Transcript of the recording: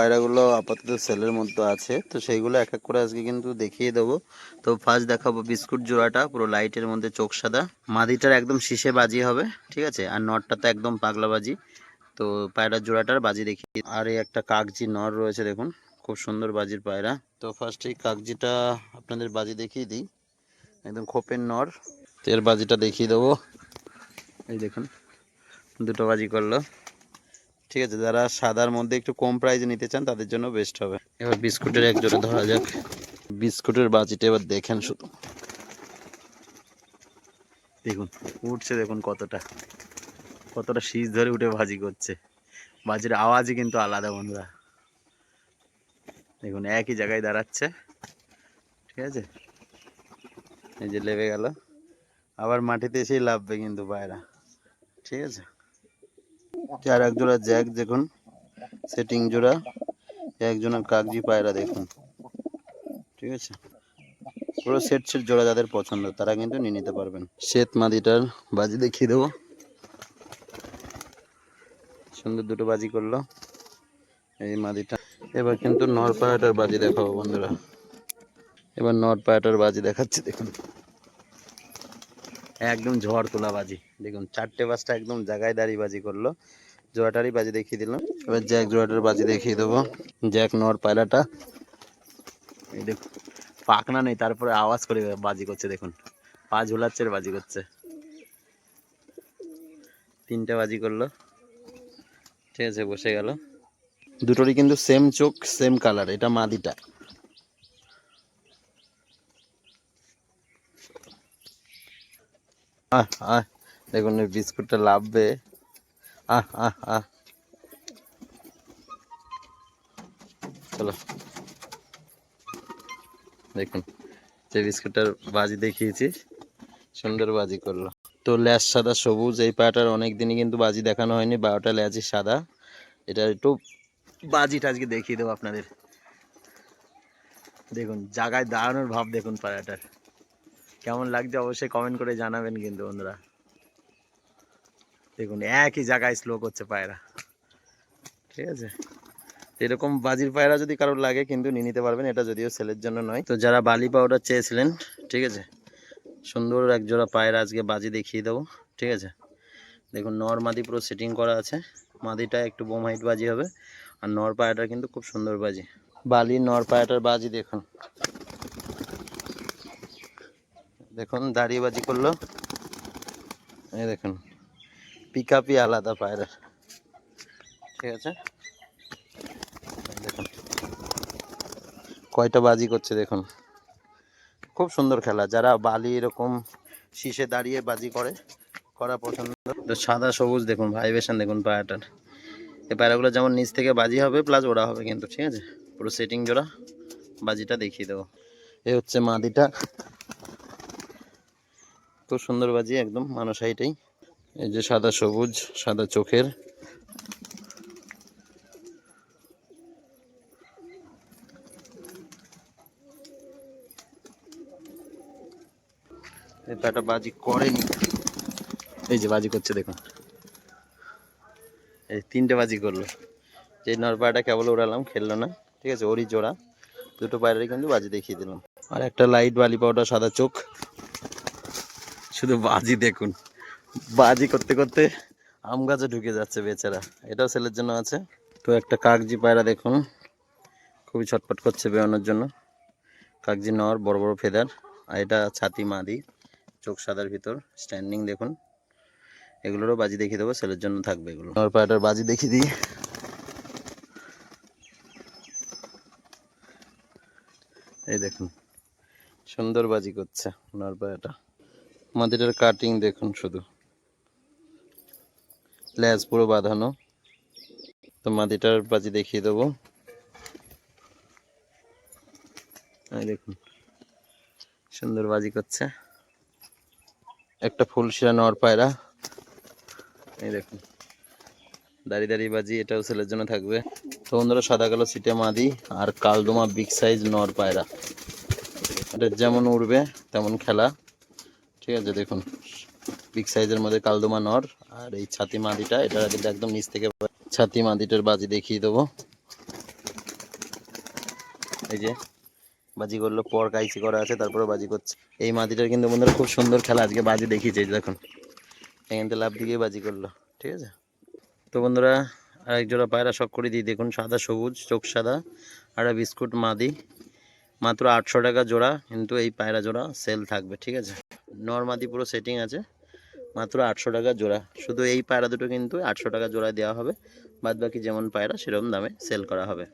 পায়রাগুলো আপাতত সেলের মধ্যে আছে, তো সেইগুলো এক এক করে আজকে কিন্তু দেখিয়ে দেবো। তো ফার্স্ট দেখাবো বিস্কুট জোড়াটা, পুরো লাইটের মধ্যে চোখ সাদা, মাদিটার একদম শীষে বাজি হবে, ঠিক আছে, আর নটটা তো একদম পাগলা বাজি। তো পায়রার জোড়াটার বাজি দেখি। আর এই একটা কাগজি নর রয়েছে, দেখুন খুব সুন্দর বাজির পায়রা। তো ফার্স্ট এই কাগজিটা আপনাদের বাজি দেখিয়ে দিই, একদম খোপের নর। এর বাজিটা দেখিয়ে দেবো, এই দেখুন দুটো বাজি করলো, ঠিক আছে। যারা সাদার মধ্যে একটু কম প্রাইজে নিতে চান তাদের জন্য বেস্ট হবে। এবার বিস্কুটের এক জোড়া ধরা যাক, বিস্কুটের বাজিটা এবার দেখেন শুধু, দেখুন উঠছে, দেখুন কতটা কতটা শীষ ধরে উঠে বাজি করছে। বাজির আওয়াজই কিন্তু আলাদা বন্ধুরা, দেখুন একই জায়গায় দাঁড়াচ্ছে, ঠিক আছে। এই যে লেবে গেল, আবার মাটিতে এসেই লাভবে কিন্তু পায়রা, ঠিক আছে। আর এক জোড়া জ্যাক দেখুন, সেটিং জোড়া, একজোড়া কাগজি পায়রা দেখুন, ঠিক আছে। পুরো সেট জোড়া যাদের পছন্দ তারা কিন্তু নিয়ে নিতে পারবেন। শ্বেত মাদিটার বাজি দেখিয়ে দেবো, সুন্দর দুটো বাজি করলো এই মাদিটা। এবার কিন্তু নর পায়রাটার বাজি দেখাবো বন্ধুরা, এবার নর পায়রাটার বাজি দেখাচ্ছি, দেখুন একদম ঝড় তোলা বাজি, দেখুন চারটে পাঁচটা একদম জায়গায় দাঁড়িয়ে বাজি করলো। জোড়াটারই বাজি দেখিয়ে দিলাম, এবার জ্যাক জোড়াটার বাজি দেখিয়ে দেবো। জ্যাক নর পায়রাটা, এই দেখুন পাখনা নেই তারপরে আওয়াজ করে বাজি করছে, দেখুন পা ঝুলাচ্ছে বাজি করছে। তিনটে বাজি করলো, ঠিক আছে, বসে গেল। দুটোরই কিন্তু সেম চোখ সেম কালার, এটা মাদিটা। আহ আহ দেখুন এই বিস্কুটটা লাভবে, আহ আহ আহ চলো দেখুন যে বিস্কুটটার বাজি দেখিয়েছি, সুন্দর বাজি করলো। তো ল্যাজ সাদা সবুজ, এই পাটার অনেক দিনই কিন্তু বাজি দেখানো হয়নি, 12টা ল্যাজই সাদা। এটা একটু বাজিটা আজকে দেখিয়ে দেবো আপনাদের, দেখুন জায়গায় দাঁড়ানোর ভাব দেখুন পায়রাটার, কেমন লাগছে অবশ্যই কমেন্ট করে জানাবেন কিন্তু বন্ধুরা। দেখুন একই জায়গায় স্লো করছে পায়রা, ঠিক আছে। এরকম বাজির পায়রা যদি কারোর লাগে কিন্তু নিয়ে নিতে পারবেন, এটা যদিও সেলের জন্য নয়। তো যারা বালি পাউডার চেয়েছিলেন, ঠিক আছে, সুন্দর এক জোড়া পায়রা আজকে বাজি দেখিয়ে দেবো, ঠিক আছে। দেখুন নর মাদি পুরো সেটিং করা আছে, মাদিটা একটু বোম হাইট বাজি হবে, আর নর পায়রাটা কিন্তু খুব সুন্দর বাজি। বালি নর পায়রাটার বাজি দেখুন, দেখুন দাঁড়িয়ে বাজি করলো, এই দেখুন পিকআপই আলাদা পায়রা, ঠিক আছে। দেখুন কয়টা বাজি করছে, দেখুন খুব সুন্দর খেলা। যারা বালি এরকম শীষে দাঁড়িয়ে বাজি করা পছন্দ, তো সাদা সবুজ দেখুন ভাইবেশন দেখুন পায়রাটার। এই পায়রাগুলো যেমন নিচ থেকে বাজি হবে প্লাস ওরা হবে কিন্তু, ঠিক আছে। পুরো সেটিং জোড়া, বাজিটা দেখিয়ে দেবো। এই হচ্ছে মাদিটা, খুব সুন্দর বাজি একদম মানুষ হাইটেই। এই যে সাদা সবুজ, সাদা চোখের, এই পায়রাটা বাজি করেনি, এই যে বাজি করছে দেখুন, এই তিনটে বাজি করলো। যে নর পায়রাটা কেবল উড়ালাম, খেললো না, ঠিক আছে, ওরই জোড়া। দুটো পায়রারই কিন্তু বাজি দেখিয়ে দিলাম। আর একটা লাইট বালি পাউডার সাদা চোখ, শুধু বাজি দেখুন, বাজি করতে করতে আম গাছে ঢুকে যাচ্ছে বেচারা, এটাও সেলের জন্য আছে। তো একটা কাগজি পায়রা দেখুন, খুবই ছটফট করছে বেরোনোর জন্য। কাগজি নর, বড় বড় ফেদার, আর এটা ছাতি মাদি, চোখ সাদার ভিতর, স্ট্যান্ডিং দেখুন। এগুলোরও বাজি দেখিয়ে দেবো, সেলের জন্য থাকবে এগুলো। নর পায়রাটার বাজি দেখিয়ে দিই, এই দেখুন সুন্দর বাজি করছে নর পায়রাটা। মাদিটার কাটিং দেখুন শুধু, লেজ পুরো বাঁধানো। তো মাদিটার বাজি দেখিয়ে দেবো, এই দেখুন সুন্দর বাজি করছে। একটা ফুলশিরা নর পায়রা, এই দেখুন দাঁড়িয়ে দাঁড়িয়ে বাজি, এটাও ছেলের জন্য থাকবে। তো বন্ধুরা সাদা কালো সিটে মাদি আর কালদমা বিগ সাইজ নর পায়রা, এটা যেমন উড়বে তেমন খেলা, ঠিক আছে। দেখুন বিগ সাইজের মধ্যে কালদমা নর, আর এই ছাতি মাদিটা, এটা কিন্তু একদম নিচ থেকে ছাতি মাদিটার বাজি দেখিয়ে দেবো। এই যে বাজি করলো, পর কাইচি করা আছে, তারপরে বাজি করছে। এই মাদিটার কিন্তু বন্ধুরা খুব সুন্দর খেলা, আজকে বাজি দেখিয়েছে, এই যে দেখুন এখান থেকে লাফ দিয়ে বাজি করলো, ঠিক আছে। তো বন্ধুরা আরেক জোড়া পায়রা শখ করে দিই, দেখুন সাদা সবুজ, চোখ সাদা, আর বিস্কুট মাদি, মাত্র 800 টাকা জোড়া, কিন্তু এই পায়রা জোড়া সেল থাকবে, ঠিক আছে। নর্মাদি পুরো সেটিং আছে, মাত্র 800 টাকা জোড়া। শুধু এই পায়রা দুটো কিন্তু 800 টাকা জোড়া দেওয়া হবে, বাদ বাকি যেমন পায়রা সেরকম দামে সেল করা হবে।